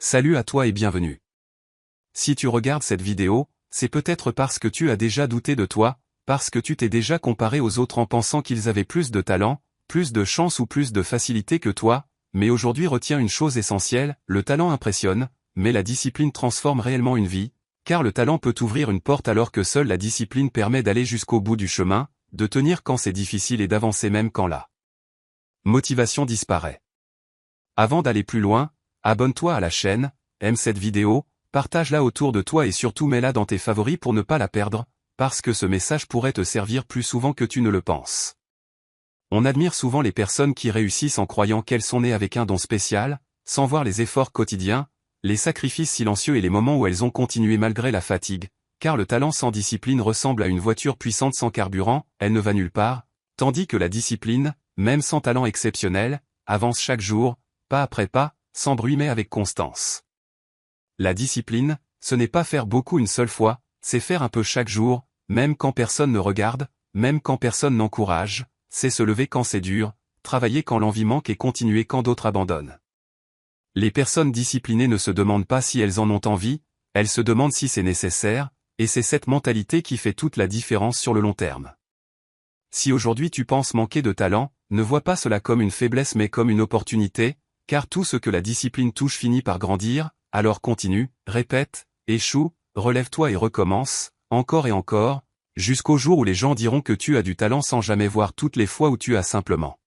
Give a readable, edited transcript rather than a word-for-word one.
Salut à toi et bienvenue. Si tu regardes cette vidéo, c'est peut-être parce que tu as déjà douté de toi, parce que tu t'es déjà comparé aux autres en pensant qu'ils avaient plus de talent, plus de chance ou plus de facilité que toi, mais aujourd'hui retiens une chose essentielle, le talent impressionne, mais la discipline transforme réellement une vie, car le talent peut ouvrir une porte alors que seule la discipline permet d'aller jusqu'au bout du chemin, de tenir quand c'est difficile et d'avancer même quand la motivation disparaît. Avant d'aller plus loin, abonne-toi à la chaîne, aime cette vidéo, partage-la autour de toi et surtout mets-la dans tes favoris pour ne pas la perdre, parce que ce message pourrait te servir plus souvent que tu ne le penses. On admire souvent les personnes qui réussissent en croyant qu'elles sont nées avec un don spécial, sans voir les efforts quotidiens, les sacrifices silencieux et les moments où elles ont continué malgré la fatigue, car le talent sans discipline ressemble à une voiture puissante sans carburant, elle ne va nulle part, tandis que la discipline, même sans talent exceptionnel, avance chaque jour, pas après pas, sans bruit mais avec constance. La discipline, ce n'est pas faire beaucoup une seule fois, c'est faire un peu chaque jour, même quand personne ne regarde, même quand personne n'encourage, c'est se lever quand c'est dur, travailler quand l'envie manque et continuer quand d'autres abandonnent. Les personnes disciplinées ne se demandent pas si elles en ont envie, elles se demandent si c'est nécessaire, et c'est cette mentalité qui fait toute la différence sur le long terme. Si aujourd'hui tu penses manquer de talent, ne vois pas cela comme une faiblesse mais comme une opportunité, car tout ce que la discipline touche finit par grandir, alors continue, répète, échoue, relève-toi et recommence, encore et encore, jusqu'au jour où les gens diront que tu as du talent sans jamais voir toutes les fois où tu as simplement